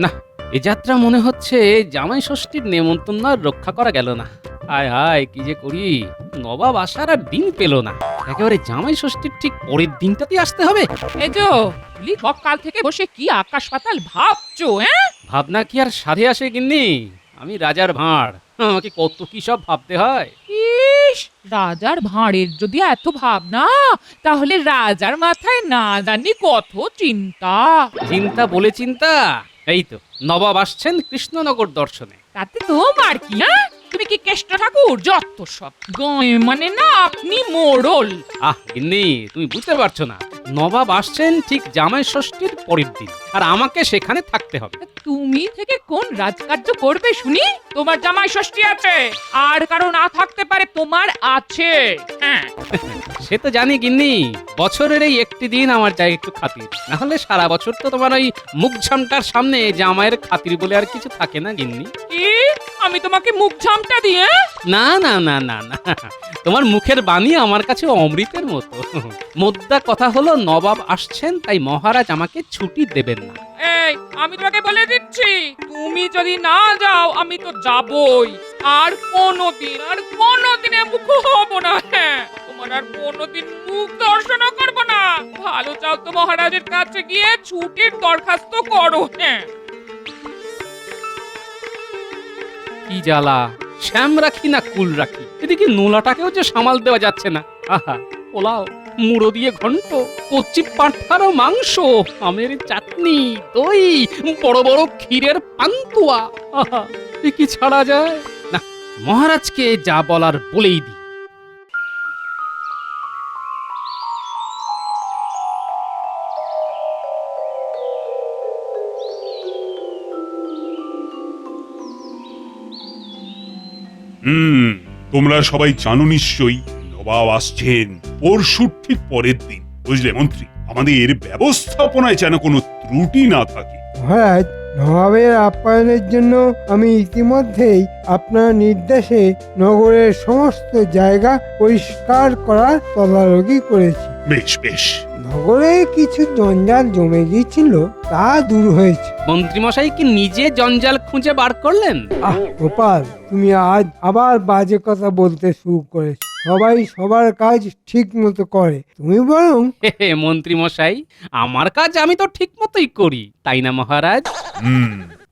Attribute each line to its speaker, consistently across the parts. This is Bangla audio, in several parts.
Speaker 1: না, এ যাত্রা মনে হচ্ছে জামাই ষষ্ঠীর নেমন্তন্ন আর রক্ষা করা গেল না। হায় হায়, কি যে করি, নবাব আসার আর দিন পেল না। একেবারে জামাই ষষ্ঠীর ঠিক পরের দিনটাতে আসতে হবে।
Speaker 2: এই যে বলি, সকাল থেকে বসে কি আকাশ পাতাল ভাবছো? হ্যাঁ,
Speaker 1: ভাবনা কি আর সাধে আসে গিন্নি? আমি রাজার ভাঁড়, আমাকে কত কি সব ভাবতে হয়।
Speaker 2: ইস, রাজার ভাঁড়ের যদি এত ভাবনা, তাহলে রাজার মাথায় না জানি কত চিন্তা।
Speaker 1: চিন্তা বলে চিন্তা, এই তো নবাব আসছেন কৃষ্ণনগর দর্শনে।
Speaker 2: তাতে তোমার কি? হ্যাঁ, তুমি কি কেষ্ট ঠাকুর? যত সব গায়ে মানে না, আপনি মোড়ল।
Speaker 1: আহ গিন্নি, তুমি বুঝতে পারছো না, নবাব আসছেন ঠিক জামাই ষষ্ঠীর পরের দিন, আর আমাকে সেখানে থাকতে হবে।
Speaker 2: তুমি থেকে কোন রাজকার্য করবে শুনি? তোমার জামাই ষষ্ঠী আছে, আর কারো না থাকতে পারে, তোমার আছে। হ্যাঁ,
Speaker 1: সে তো জানি গিন্নি, বছরের এই একটি দিন আমার যায় একটু খাতির, না হলে সারা বছর তো তোমার ওই মুখ ঝামটার সামনে জামাইয়ের খাতির বলে আর কিছু থাকে না গিন্নি।
Speaker 2: কি আমি তোমাকে মুখ ঝামটা দিয়ে?
Speaker 1: না না না না না, তোমার মুখের বাণী আমার কাছে অমৃতের মতো। মোদ্দা কথা হলো, নবাব আসছেন, তাই মহারাজ আমাকে ছুটি দেবেন না।
Speaker 2: এই, আমি তোমাকে বলে দিচ্ছি, তুমি যদি না যাও আমি তো যাবই। আর কোনোদিনে মুখ হব না। হ্যাঁ, তোমার আর কোনোদিন মুখ দর্শনও করবো না। ভালো চাও তো মহারাজের কাছে গিয়ে ছুটির দরখাস্ত করো। হ্যাঁ,
Speaker 1: কি জ্বালা, শ্যাম রাখি না কুল রাখি, এদিকে নোলাটাকেও যে সামাল দেওয়া যাচ্ছে না। আহা, পোলাও, মুড়ো দিয়ে ঘন্ট, কচি পাঁঠারও মাংস, আমের চাটনি, দই, বড় বড় ক্ষীরের পান্তুয়া, আহা, এ কি ছাড়া যায় না? মহারাজকে যা বলার বলেই দিই।
Speaker 3: হুম, তোমরা সবাই জানো নিশ্চয়ই নবাব আসছেন পরশুর ঠিক পরের দিন। বুঝলে মন্ত্রী, আমাদের ব্যবস্থাপনায় যেন কোনো ত্রুটি না থাকে।
Speaker 4: মহারাজ, নবাবের আপ্যায়নের জন্য আমি ইতিমধ্যেই আপনার নির্দেশে নগরের সমস্ত জায়গা পরিষ্কার করার তদারকি করেছি।
Speaker 3: বেশ বেশ।
Speaker 4: নগরে কিছু জঞ্জাল জমে গিয়েছিল, তা দূর হয়েছে।
Speaker 1: মন্ত্রীমশাই কি নিজে জঞ্জাল খুঁজে বার করলেন?
Speaker 4: আহ গোপাল, তুমি আজ আবার বাজে কথা বলতে শুরু করেছো। সবাই সবার কাজ ঠিক মতো করে, তুমি বরং
Speaker 1: হে মন্ত্রীমশাই, আমার কাজ আমি তো ঠিক মতোই করি, তাই না মহারাজ?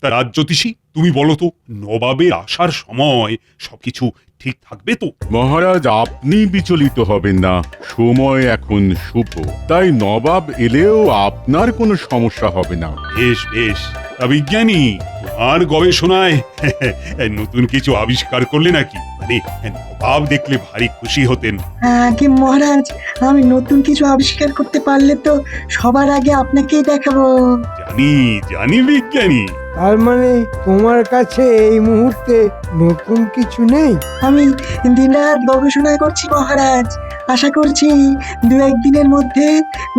Speaker 3: তা রাজজ্যোতিষী, তুমি বলো তো, নবাবের আসার সময় সবকিছু ঠিক থাকবে তো?
Speaker 5: মহারাজ, আপনি বিচলিত হবেন না। সময় এখন শুভ, তাই নবাব এলেও আপনার কোনো সমস্যা হবে না।
Speaker 3: বেশ বেশ। তা বিজ্ঞানী, তোমার গবেষণায় নতুন কিছু আবিষ্কার করলে নাকি? মানে নবাব দেখলে ভারী খুশি হতেন।
Speaker 6: আগে মহারাজ, আমি নতুন কিছু আবিষ্কার করতে পারলে তো সবার আগে আপনাকেই দেখাবো।
Speaker 3: জানি জানি বিজ্ঞানী।
Speaker 4: তার মানে তোমার কাছে এই মুহূর্তে নতুন কিছু নেই?
Speaker 6: আমি দিনরাত গবেষণা করছি মহারাজ, আশা করছি দু একদিনের মধ্যে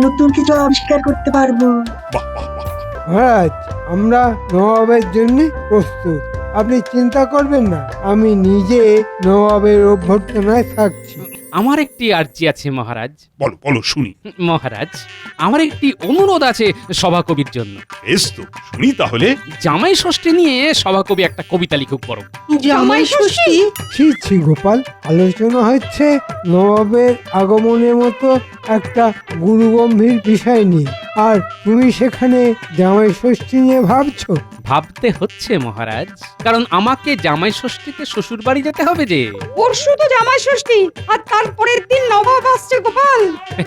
Speaker 6: নতুন কিছু আবিষ্কার করতে পারবো।
Speaker 3: বাহ বাহ বাহ।
Speaker 4: মহারাজ, আমরা নবাবের জন্য প্রস্তুত, আপনি চিন্তা করবেন না। আমি নিজে নবাবের অভ্যর্থনায় থাকছি।
Speaker 1: আমার একটি আর্জি আছে মহারাজ।
Speaker 3: বলো বলো শুনি।
Speaker 1: মহারাজ, আমার একটি অনুরোধ আছে সভাকবির জন্য।
Speaker 3: বেশ তো, শুনি তাহলে।
Speaker 1: জামাই ষষ্ঠী নিয়ে সভাকবি একটা কবিতা লিখুক বড়।
Speaker 7: জামাই ষষ্ঠী?
Speaker 4: ছি ছি গোপাল, আলোচনা হচ্ছে নবাবের আগমনের মতো একটা গুরুগম্ভীর বিষয় নিয়ে, আর তুমি সেখানে জামাই ষষ্ঠী নিয়ে ভাবছো?
Speaker 1: ভাবতে হচ্ছে মহারাজ, কারণ আমাকে জামাই ষষ্ঠীতে শ্বশুর বাড়ি যেতে হবে যে।
Speaker 7: পরশু তো জামাই ষষ্ঠী, আর তারপরের দিন নবাব আসছে গোপাল।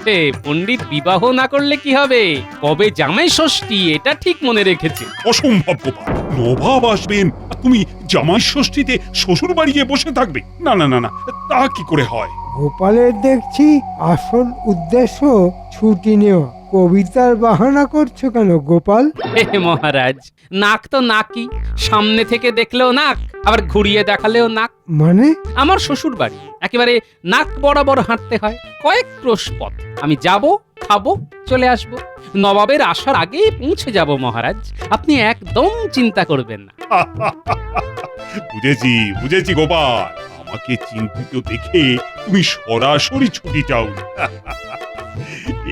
Speaker 1: হে, পণ্ডিত বিবাহ না করলে কি হবে, কবে জামাই ষষ্ঠী এটা ঠিক মনে রেখেছে।
Speaker 3: অসম্ভব গোপাল, নবাব আসবেন আর তুমি জামাই ষষ্ঠীতে শ্বশুর বাড়ি গিয়ে বসে থাকবে? না না না না, তা কি করে হয়?
Speaker 4: গোপালের দেখছি আসল উদ্দেশ্য ছুটি নেওয়া। কবিতার বাহানা করছো কেন গোপাল?
Speaker 1: হে মহারাজ, নাক তো নাকই, সামনে থেকে দেখলেও নাক, আবার ঘুরিয়ে দেখালেও নাক।
Speaker 4: মানে?
Speaker 1: আমার শ্বশুর বাড়ি একেবারে নাক বরাবর হাঁটতে হয়, কয়েক ক্রোশ পথ। আমি যাব, খাবো, চলে আসব, নবাবের আসার আগেই পৌঁছে যাব মহারাজ, আপনি একদম চিন্তা করবেন না।
Speaker 3: বুঝেছি বুঝেছি গোপাল, আমাকে চিন্তিত দেখে তুমি সরাসরি ছুটি চাও।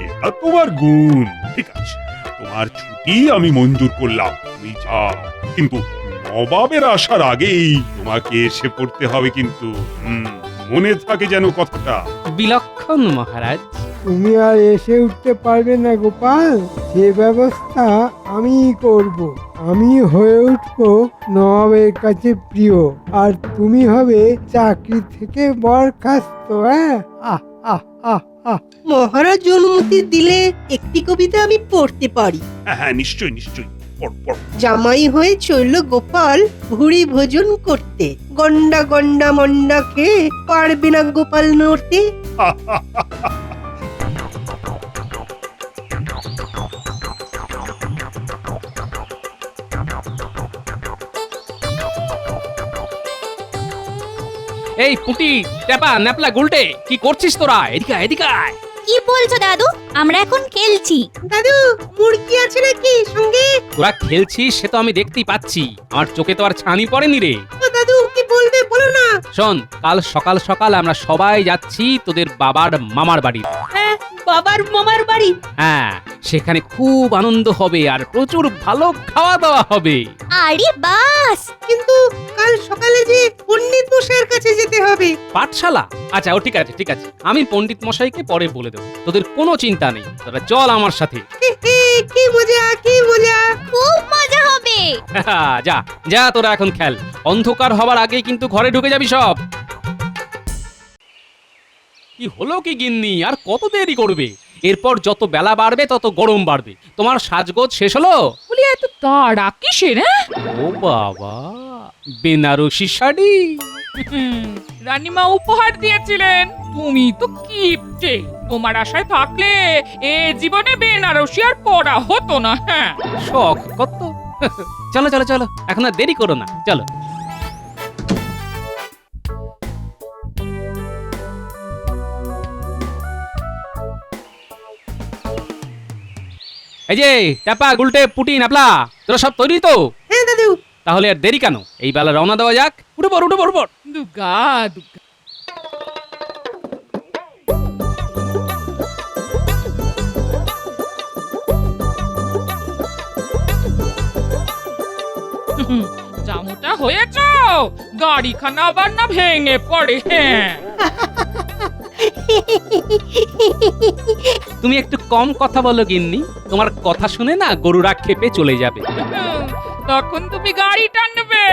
Speaker 3: এটা তোমার গুণ। ঠিক আছে, তোমার ছুটি ছুটি আমি মঞ্জুর করলাম, তুমি যাও। কিন্তু নবাবের আসার আগেই তোমাকে এসে পড়তে হবে কিন্তু। মনে থাকে যেন কথাটা।
Speaker 1: বিলক্ষণ মহারাজ।
Speaker 4: তুমি আর এসে উঠতে পারবে না গোপাল, সে ব্যবস্থা আমিই করব। আমি হয়ে উঠবো নবাবের কাছে প্রিয়, আর তুমি হবে চাকরি থেকে বরখাস্ত। হ্যাঁ, আহ আহ আহ আহ।
Speaker 8: মহারাজ অনুমতি দিলে একটি কবিতা আমি পড়তে পারি।
Speaker 3: হ্যাঁ হ্যাঁ, নিশ্চয়ই নিশ্চয়ই, পড় পড়।
Speaker 8: জামাই হয়ে চলল গোপাল ভুড়ি ভোজন করতে, গন্ডা গন্ডা মন্ডা খেয়ে পারবে না গোপাল নড়তে।
Speaker 1: এই পুটি, টেপা, ন্যাপলা, গুলটে, কি করছিস তোরা? এদিকে আয়, এদিকে আয়।
Speaker 9: কি বলছো দাদু? আমরা এখন খেলছি।
Speaker 8: দাদু, মুরগি আছে নাকি সঙ্গে?
Speaker 1: তোরা খেলছিস সে তো আমি দেখতেই পাচ্ছি, আমার চোখে তো আর ছানি পড়েনি রে।
Speaker 8: ও দাদু, কি বলবে বলো না।
Speaker 1: শোন, কাল সকাল সকাল আমরা সবাই যাচ্ছি তোদের বাবার মামার বাড়ি।
Speaker 8: হ্যাঁ, বাবার মামার বাড়ি।
Speaker 1: হ্যাঁ, সেখানে খুব আনন্দ হবে আর প্রচুর ভালো খাওয়া দাওয়া হবে।
Speaker 9: আরে বাস!
Speaker 8: কিন্তু কাল সকালে যে পণ্ডিত মশাইয়ের কাছে যেতে হবে।
Speaker 1: পাঠশালা? আচ্ছা, ও ঠিক আছে ঠিক আছে, আমি পণ্ডিত মশাইকে পরে বলে দেবো, তোদের কোনো চিন্তা নেই, তোরা চল আমার সাথে।
Speaker 8: কি মজা, কি মজা।
Speaker 9: খুব মজা হবে।
Speaker 1: যা যা, তোরা এখন খেল, অন্ধকার হবার আগেই কিন্তু ঘরে ঢুকে যাবি সব। কি হলো কি গিন্নি, আর কত দেরি করবে? এরপর যত বেলা বাড়বে তত গরম বাড়বে। তোমার সাজগোজ শেষ হলো?
Speaker 2: বলি এত তাড়া কিসের? হ্যাঁ,
Speaker 1: ও বাবা, বেনারসি শাড়ি।
Speaker 2: রানীমা উপহার দিয়েছিলেন, তুমি তো কিপটে। তোমার আশায় থাকলে এ জীবনে বেনারসি আর পরা হতো না। হ্যাঁ,
Speaker 1: শখ কত। চলো চলো চলো, এখন আর দেরি করো না, চলো। এই যে টাপা, গুলটে, পুটি, নাপলা, তোরা সব তৈরি তো?
Speaker 8: হ্যাঁ দাদু।
Speaker 1: তাহলে আর দেরি কেন, এই বেলা রওনা দেওয়া যাক। উঠে পড়, উঠে পড়, উঠে পড়।
Speaker 2: দুগা দুগা। জামুটা হয়েছ, গাড়িখানা আবার না ভেঙে পড়ে। হ্যাঁ,
Speaker 1: তুমি একটু কম কথা বলো গিন্নি, তোমার কথা শুনে না গরুরা খেপে চলে যাবে।
Speaker 2: তখন তুমি গাড়ি টানবে।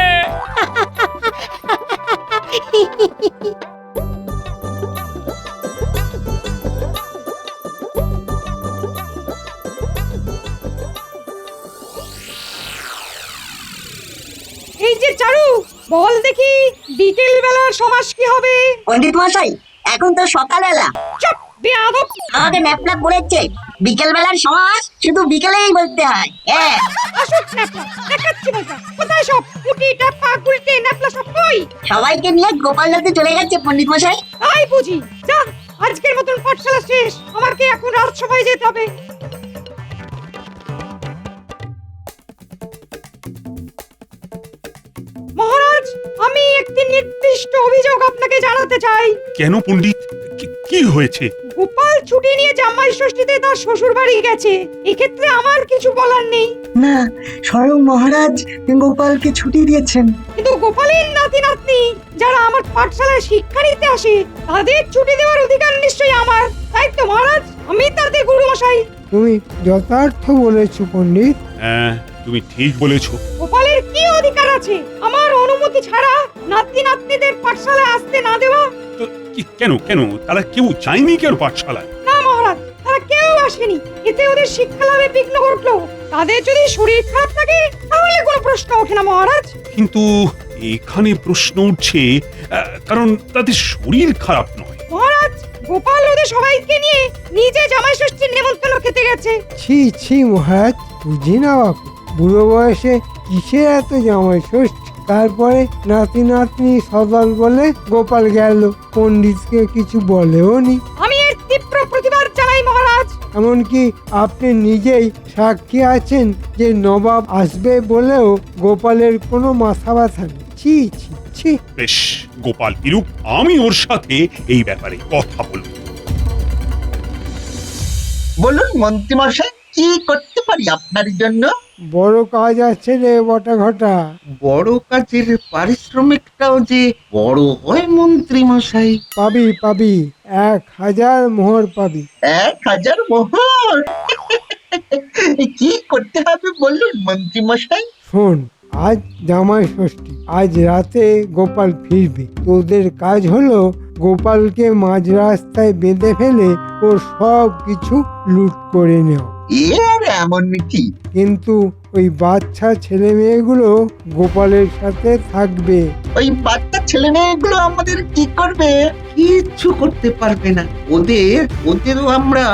Speaker 7: এই যে চারু, বল দেখি বিকেল বেলার সমাস কি হবে?
Speaker 6: পণ্ডিত মশাই, এখন তো সকালবেলা।
Speaker 7: চুপ, বেয়াদব!
Speaker 6: আমাকে ন্যাপলা বলেছে বিকেল বেলার সমাজ শুধু বিকেলেই বলতে হয়। হ্যাঁ,
Speaker 7: আসুক ন্যাপলা, দেখাচ্ছি মজা। কোথায় সব পুটি, টাপা, গুলটে, ন্যাপলা সব কই?
Speaker 6: সবাইকে নিয়ে গোপালদাতে চলে গেছে পণ্ডিত মশাই।
Speaker 7: তাই বুঝি। যা, আজকের মতন পাঠশালা শেষ, আমাকে এখন রাজসভায় যেতে হবে। মহারাজ, আমি একটি নির্দিষ্ট অভিযোগ আপনাকে জানাতে চাই।
Speaker 3: কেন পণ্ডিত, কি হয়েছে?
Speaker 7: গোপাল ছুটি নিয়ে জামাই ষষ্ঠীতে তার শ্বশুর বাড়ি গেছে। এক্ষেত্রে আমার কিছু বলার নেই,
Speaker 6: না, স্বয়ং মহারাজ গোপালকে ছুটি দিয়েছেন।
Speaker 7: কিন্তু গোপালের নাতি নাতনি যারা আমার পাঠশালায় শিক্ষা নিতে আসে, তাদের ছুটি দেওয়ার অধিকার নিশ্চয়ই আমার। তাই তো মহারাজ, আমি তাদের গুরু মশাই।
Speaker 4: তুমি যথার্থ বলেছো পণ্ডিত।
Speaker 3: হ্যাঁ, তুমি ঠিক বলেছো।
Speaker 7: গোপালের কি অধিকার আছে আমার অনুমতি ছাড়া নাতি নাতনিদের পাঠশালায় আসতে না দেওয়া?
Speaker 3: তো কেন কেন তারা কেউ চায়নি কেন পাঠশালায়?
Speaker 7: না মহারাজ, তারা কেউ আসেনি। এতে ওদের শিক্ষা লাভে বিঘ্ন ঘটলো। তাদের যদি শরীর খারাপ থাকে তাহলে কোনো প্রশ্ন ওঠে না মহারাজ।
Speaker 3: কিন্তু এখানে প্রশ্ন উঠছে, কারণ তাদের শরীর খারাপ নয়।
Speaker 7: মহারাজ, গোপাল ওদের সবাইকে নিয়ে নিজে জামাই ষষ্ঠীর নেমন্তন্ন খেতে গেছে।
Speaker 4: ছি ছি মহারাজ, বুঝি না বাপু, বুড়ো বয়সে কিসের এত জামাই ষষ্ঠী? তারপরে নাতি নাতনি সদল বলে গোপাল গেল, পণ্ডিতকে কিছু বলেও নি।
Speaker 7: আমি এর তীব্র প্রতিবাদ জানাই মহারাজ।
Speaker 4: এমনকি আপনি নিজেই সাক্ষী আছেন যে নবাব আসবে বলেও গোপালের কোনো মাথা ব্যথা নেই। ছি ছি ছি।
Speaker 3: বেশ, গোপাল ফিরুক, আমি ওর সাথে এই ব্যাপারে কথা বলবো।
Speaker 10: বলুন মন্ত্রী মশাই, কি করতে পারি আপনার জন্য?
Speaker 4: বড় কাজ আছে রে বটা ঘটা।
Speaker 10: বড় কাজের পারিশ্রমিকটাও যে বড় হয় মন্ত্রী মশাই।
Speaker 4: পাবি পাবি, 1000 মোহর পাবি।
Speaker 10: 1000 মোহর? কি করতে হবে বলুন মন্ত্রী মশাই?
Speaker 4: শোন, আজ জামাই ষষ্ঠী, আজ রাতে গোপাল ফিরবে। তোদের কাজ হলো গোপালকে মাঝ রাস্তায় বেঁধে ফেলে ওর সব কিছু লুট করে নেওয়া।
Speaker 10: এ আর এমন কি?
Speaker 4: কিন্তু ওই বাচ্চা ছেলে মেয়েগুলো গোপালের সাথে থাকবে।
Speaker 10: ওই বাচ্চা ছেলে মেয়েগুলো আমাদের কি করবে? কিচ্ছু করতে পারবে না। ওদেরও আমরা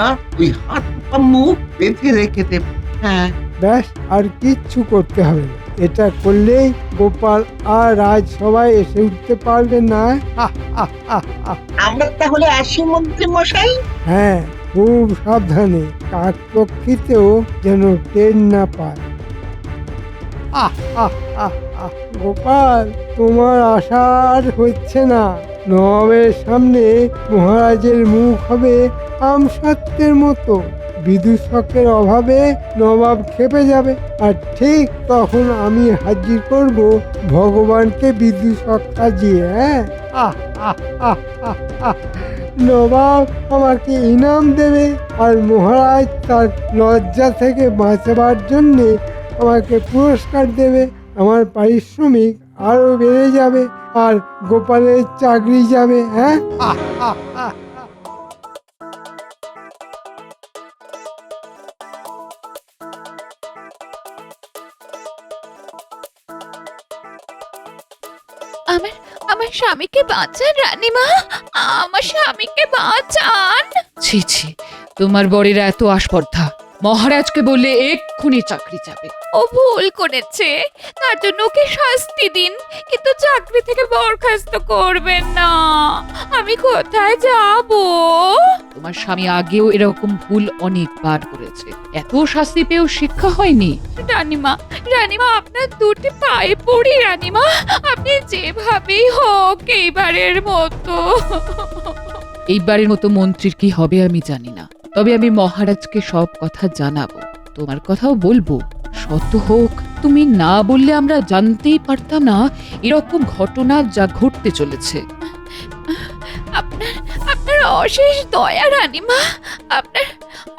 Speaker 10: ওই হাত পা মুখ বেঁধে রেখে দেব। হ্যাঁ,
Speaker 4: ব্যাস, আর কিচ্ছু করতে হবে না। এটা করলেই গোপাল আর রাজ সবাই এসে উঠতে পারবে না।
Speaker 10: আমরা তাহলে আসি মন্ত্রী মশাই।
Speaker 4: হ্যাঁ, খুব সাবধানে, কাকপক্ষীতেও যেন টের না পায়। গোপাল, তোমার আশা আর হচ্ছে না। নবাবের সামনে মহারাজের মুখ হবে আমসত্ত্বের মতো। বিদূষকের অভাবে নবাব খেপে যাবে, আর ঠিক তখন আমি হাজির করব ভগবানকে বিদূষক সাজিয়ে। হ্যাঁ, নবাব আমাকে ইনাম দেবে, আর মহারাজ তার লজ্জা থেকে বাঁচাবার জন্যে আমাকে পুরস্কার দেবে। আমার পারিশ্রমিক আরো বেড়ে যাবে, আর গোপালের চাকরি যাবে। হ্যাঁ,
Speaker 9: আমার আমার স্বামীকে বাঁচান রানীমা, আমার স্বামীকে বাঁচান।
Speaker 2: ছি ছি, তোমার বরের এত আস্পর্ধা। মহারাজকে বললে এক্ষুনি চাকরি যাবে।
Speaker 9: ও ভুল করেছে, তার জন্য ওকে শাস্তি দিন, কিন্তু চাকরি থেকে বরখাস্ত করবেন না। আমি কোথায় যাব?
Speaker 2: তোমার স্বামী আগেও এরকম ভুল অনেকবার করেছে, এত শাস্তি পেয়েও শিক্ষা হয়নি।
Speaker 9: রানীমা, রানীমা, আপনার দুটি পায়ে পড়ি রানীমা, আপনি যেভাবেই হোক এইবারের মতো।
Speaker 2: এইবারের মতো মন্ত্রীর কি হবে আমি জানি না, তবে আমি মহারাজকে সব কথা জানাবো। তোমার কথাও বলবো। সত্য হোক, তুমি না বললে আমরা জানতেই পারতাম না এরকম ঘটনা যা ঘটতে চলেছে।
Speaker 9: আপনার আপনার অশেষ দয়া রানীমা,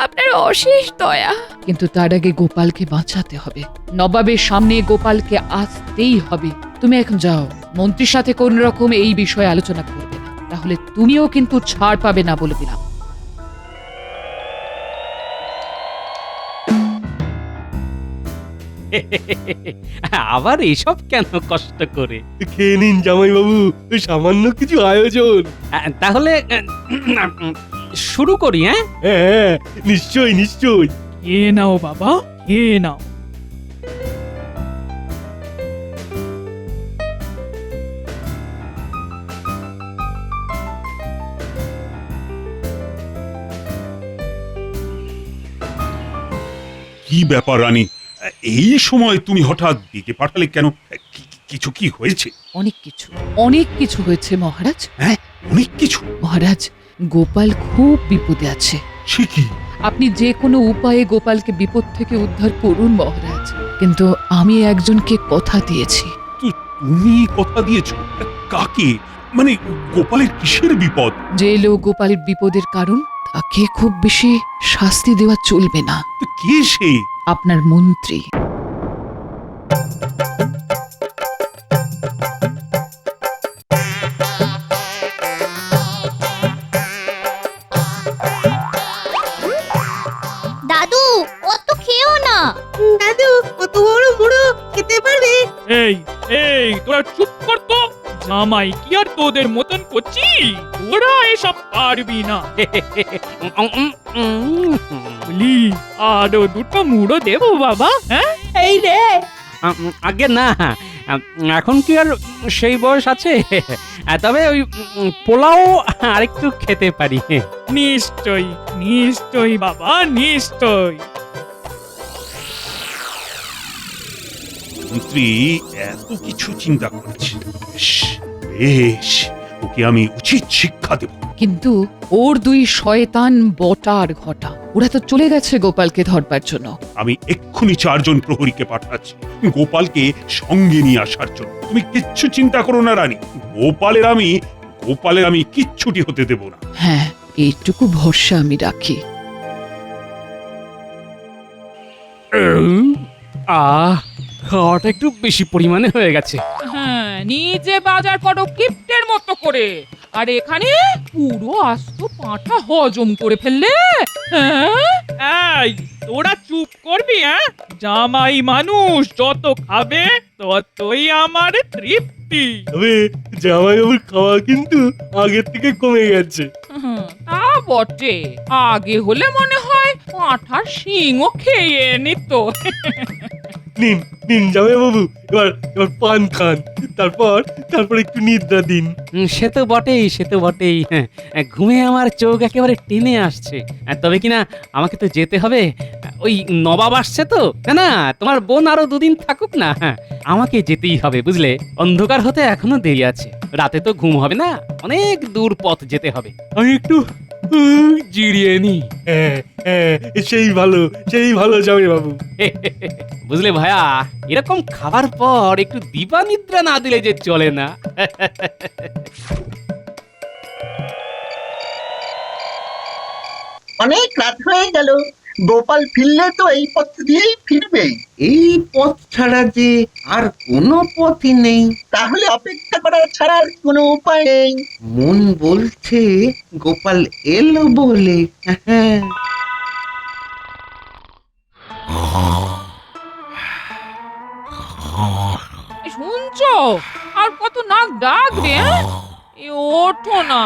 Speaker 9: আপনার অশেষ দয়া।
Speaker 2: কিন্তু তার আগে গোপালকে বাঁচাতে হবে। নবাবের সামনে গোপালকে আসতেই হবে। তুমি এখন যাও, মন্ত্রীর সাথে কোন রকম এই বিষয়ে আলোচনা করবে না, তাহলে তুমিও কিন্তু ছাড় পাবে না বলে দিলাম।
Speaker 1: আবার এসব কেন কষ্ট করে?
Speaker 11: খেয়ে নিন জামাইবাবু, সামান্য কিছু আয়োজন।
Speaker 1: তাহলে শুরু করি। হ্যাঁ,
Speaker 11: হ্যাঁ, নিশ্চয়ই নিশ্চয়ই।
Speaker 2: এ নাও বাবা, এ নাও।
Speaker 3: কি ব্যাপার রানী, এই সময় তুমি হঠাৎ ডেকে পাঠালে কেন? কিছু কি হয়েছে?
Speaker 2: অনেক কিছু হয়েছে মহারাজ।
Speaker 3: হ্যাঁ, অনেক কিছু?
Speaker 2: মহারাজ, গোপাল খুব বিপদে আছে।
Speaker 3: সে কি?
Speaker 2: আপনি যে কোনো উপায়ে গোপালকে বিপদ থেকে উদ্ধার করুন মহারাজ। কিন্তু আমি একজনকে কথা দিয়েছি।
Speaker 3: তুমি কথা দিয়েছো? কাকে? মানে গোপালের কিসের বিপদ?
Speaker 2: যে লোক গোপালের বিপদের কারণ, তাকে খুব বেশি শাস্তি দেওয়া চলবে না।
Speaker 3: কে সে?
Speaker 2: আপনার মন্ত্রী।
Speaker 9: দাদু, অত খেও না।
Speaker 8: দাদু, কত বড় মুড়ো খেতে পারবে?
Speaker 12: এই এই তোরা চুপ কর তো। জামাই কি আর তোদের মতন করছি? তোরা এসব পারবি না। বলি আরো দুটো মুড়ো দেবো বাবা? হ্যাঁ,
Speaker 7: এই রে,
Speaker 1: আগে না, এখন কি আর সেই বয়স আছে? তবে ওই পোলাও আরেকটু খেতে পারি।
Speaker 12: নিশ্চয়ই নিশ্চয়ই বাবা, নিশ্চয়ই।
Speaker 3: মন্ত্রী এত কিছু চিন্তা করছে, বেশ, ওকে আমি উচিত শিক্ষা দেব।
Speaker 2: কিন্তু ওর দুই শয়তান বটা আর ঘটা
Speaker 13: ওরা তো চলে গেছে গোপালকে ধরবার জন্য।
Speaker 3: আমি এক্ষুনি 4 জন প্রহরীকে পাঠাচ্ছি গোপালকে সঙ্গে নিয়ে আসার জন্য। তুমি কিচ্ছু চিন্তা করো না রানী, গোপালের আমি কিচ্ছুটি হতে দেব না।
Speaker 13: হ্যাঁ, এইটুকু ভরসা আমি রাখি।
Speaker 1: খাওয়াটা একটু বেশি পরিমাণে হয়ে গেছে।
Speaker 2: হ্যাঁ, নিজে বাজার করো কিপ্টের মতো করে, আর এখানে পুরো আস্ত পাঁঠা হজম করে ফেললে। হ্যাঁ,
Speaker 12: এই তোরা চুপ করবি? জামাই মানুষ, যত খাবে ততই আমার তৃপ্তি।
Speaker 11: তবে জামাইবাবুর খাওয়া কিন্তু আগের থেকে কমে গেছে।
Speaker 2: তা বটে, আগে হলে মনে হয় পাঁঠার শিংও খেয়ে নিত।
Speaker 11: নিন নিন জামাইবাবু, এবার পান খান, তারপর একটু নিদ্রা দিন।
Speaker 1: সে তো বটেই। হ্যাঁ, ঘুমে আমার চোখ একেবারে টেনে আসছে। তবে কিনা আমাকে তো যেতে হবে, ওই নবাব আসছে তো। না, তোমার বোন আরো 2 দিন থাকুক না। হ্যাঁ, আমাকে যেতেই হবে, বুঝলে? অন্ধকার হতে এখনো দেরি আছে, রাতে তো ঘুম হবে না, অনেক দূর পথ যেতে হবে।
Speaker 11: আমি একটু
Speaker 1: জিরিয়ে নি।
Speaker 11: সেই ভালো জামাইবাবু।
Speaker 1: বুঝলে ভায়া, এরকম খাবার পর একটু দিবা নিদ্রা না দিলে যে চলে না।
Speaker 10: অনেক রাত হয়ে গেল, গোপাল ফিরলে তো এই পথ দিয়েই ফিরবে। এই পথ ছাড়া যে আর কোনো পথই নেই। তাহলে অপেক্ষা করা ছাড়া আর কোনো উপায় নেই। মন বলছে গোপাল এলো বলে। হ্যাঁ,
Speaker 2: শুনছো? আর কত নাক ডাকবে? ওঠো না,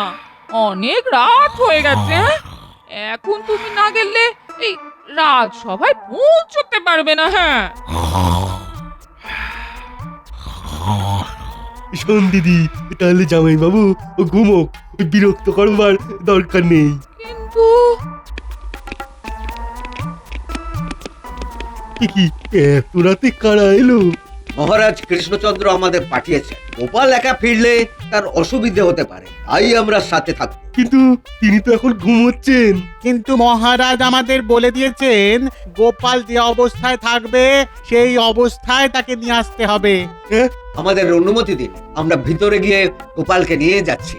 Speaker 2: অনেক রাত হয়ে গেছে। এখন তুমি না গেলে এই রাত সবাই পৌঁছতে পারবে না। হ্যাঁ,
Speaker 11: শোন দিদি, তাহলে জামাইবাবু ঘুমোক, বিরক্ত করবার দরকার নেই।
Speaker 2: কিন্তু
Speaker 11: কি এত রাতে কারা এলো?
Speaker 14: মহারাজ কৃষ্ণচন্দ্র আমাদের পাঠিয়েছে। গোপাল একা ফিরলে তার অসুবিধে হতে পারে, তাই আমরা সাথে থাকবো।
Speaker 11: কিন্তু তিনি তো এখন ঘুমোচ্ছেন।
Speaker 15: কিন্তু মহারাজ আমাদের বলে দিয়েছেন গোপাল যে অবস্থায় থাকবে সেই অবস্থায় তাকে নিয়ে আসতে হবে।
Speaker 14: আমাদের অনুমতি দিন, আমরা ভিতরে গিয়ে গোপালকে নিয়ে যাচ্ছি।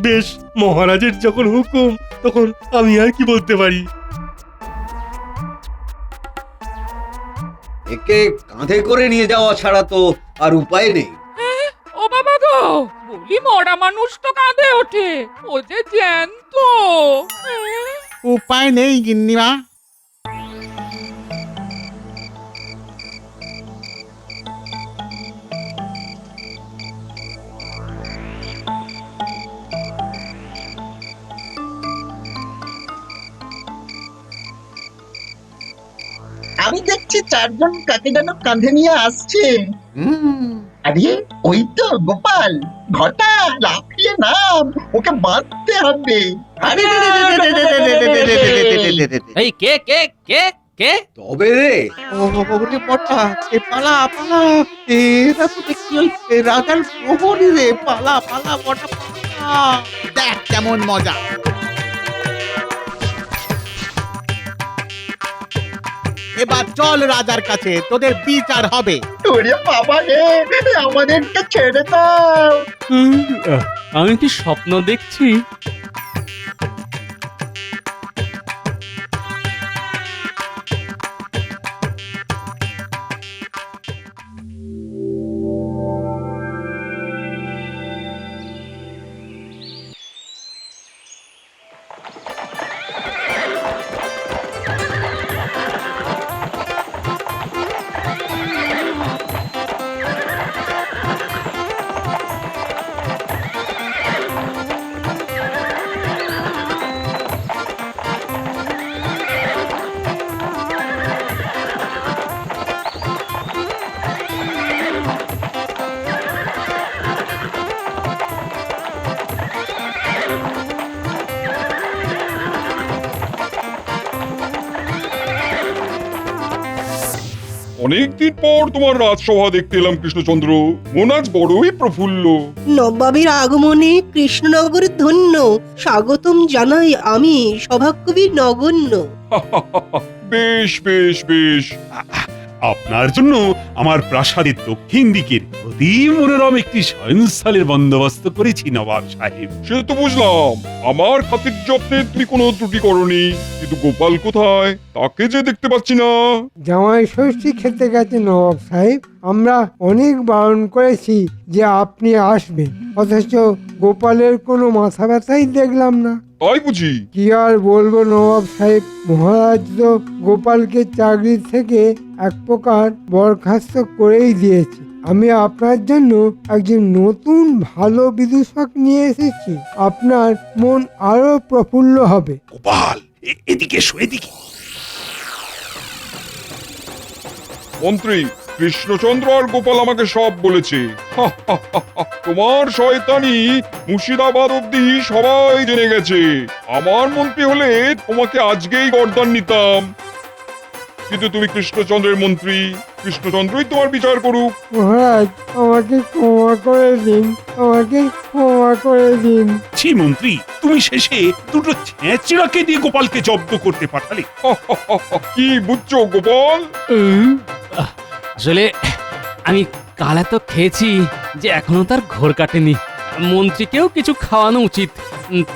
Speaker 11: বেশ, মহারাজের যখন হুকুম তখন আমি আর কি বলতে পারি।
Speaker 14: একে কাঁধে করে নিয়ে যাওয়া ছাড়া তো আর উপায় নেই।
Speaker 2: ও বাবা গো, বলি মরা মানুষ তো কাঁদে ওঠে, ও যে জ্যান্ত।
Speaker 15: উপায় নেই গিন্নিমা।
Speaker 10: আমি দেখছি 4 জন কাকে যেন কাঁধে নিয়ে আসছে। আরে ওই তো গোপাল। ঘটা, লাফিয়ে নাম, ওকে বাঁধতে হবে।
Speaker 1: এই কে কে কে কে?
Speaker 14: তবে রে,
Speaker 10: ওরে বটা, পালা পালা, এরা তো দেখছি ওই রাজার প্রহরী রে। পালা পালা বটা, পালা।
Speaker 15: দেখ কেমন মজা। এবার চল রাজার কাছে, তোদের বিচার হবে।
Speaker 10: ওরে বাবা রে, আমাদেরকে ছেড়ে দাও।
Speaker 1: আমি কি স্বপ্ন দেখছি?
Speaker 16: অনেকদিন পর তোমার রাজসভা দেখতে এলাম কৃষ্ণচন্দ্র, মন আজ বড়ই প্রফুল্ল।
Speaker 8: নবাবের আগমনে কৃষ্ণনগর ধন্য, স্বাগতম জানাই আমি সভাকবি নগণ্য।
Speaker 16: বেশ বেশ বেশ।
Speaker 3: আপনার জন্য আমার প্রাসাদের দক্ষিণ দিকের অতি মনোরম একটি শয়নস্থলের বন্দোবস্ত করেছি নবাব সাহেব।
Speaker 16: সে তো বুঝলাম, আমার খাতির যত্নে তুমি কোনো ত্রুটি করনি, কিন্তু গোপাল কোথায় তাকে যে দেখতে পাচ্ছি না।
Speaker 4: জামাই ষষ্ঠী খেতে গেছে নবাব সাহেব। আমরা অনেক বারণ করেছি যে আপনি আসবেন, অথচ গোপালের কোনো মাথা ব্যথাই দেখলাম না।
Speaker 16: তাই বুঝি?
Speaker 4: কি আর বলবো নবাব সাহেব, মহারাজ তো গোপালকে চাকরি থেকে এক প্রকার বরখাস্ত করেই দিয়েছে। আমি আপনার জন্য একজন নতুন ভালো বিদূষক নিয়ে এসেছি, আপনার মন আরো প্রফুল্ল হবে।
Speaker 3: গোপাল এদিকে এসো, এদিকে।
Speaker 16: মন্ত্রী, কৃষ্ণচন্দ্র আর গোপাল আমাকে সব বলেছে। তোমার শয়তানি মুর্শিদাবাদ অব্দি সবাই জেনে গেছে। আমার মন্ত্রী হলে তোমাকে আজকেই গর্দান নিতাম, কিন্তু তুমি কৃষ্ণচন্দ্রের মন্ত্রী, কৃষ্ণচন্দ্রই তোমার বিচার করুক।
Speaker 4: মহারাজ, আমাকে ক্ষমা করে দিন, আমাকে ক্ষমা করে দিন।
Speaker 3: ছি মন্ত্রী, তুমি শেষে দুটো ছেঁচড়াকে দিয়ে গোপালকে জব্দ করতে পাঠালে।
Speaker 16: কি বুঝছো গোপাল?
Speaker 1: আসলে আমি কালা তো খেয়েছি যে এখনো তার ঘোর কাটেনি। মন্ত্রীকেও কিছু খাওয়ানো উচিত,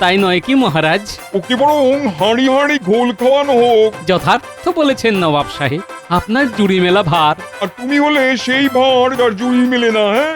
Speaker 1: তাই নয় কি মহারাজ?
Speaker 16: ওকে বরং হাঁড়ি হাঁড়ি ঘোল খাওয়ানো হোক।
Speaker 1: যথার্থ বলেছেন নবাব সাহেব, আপনার জুড়ি মেলা ভার।
Speaker 16: আর তুমি হলে সেই ভাঁড় যার জুড়ি মেলে না। হ্যাঁ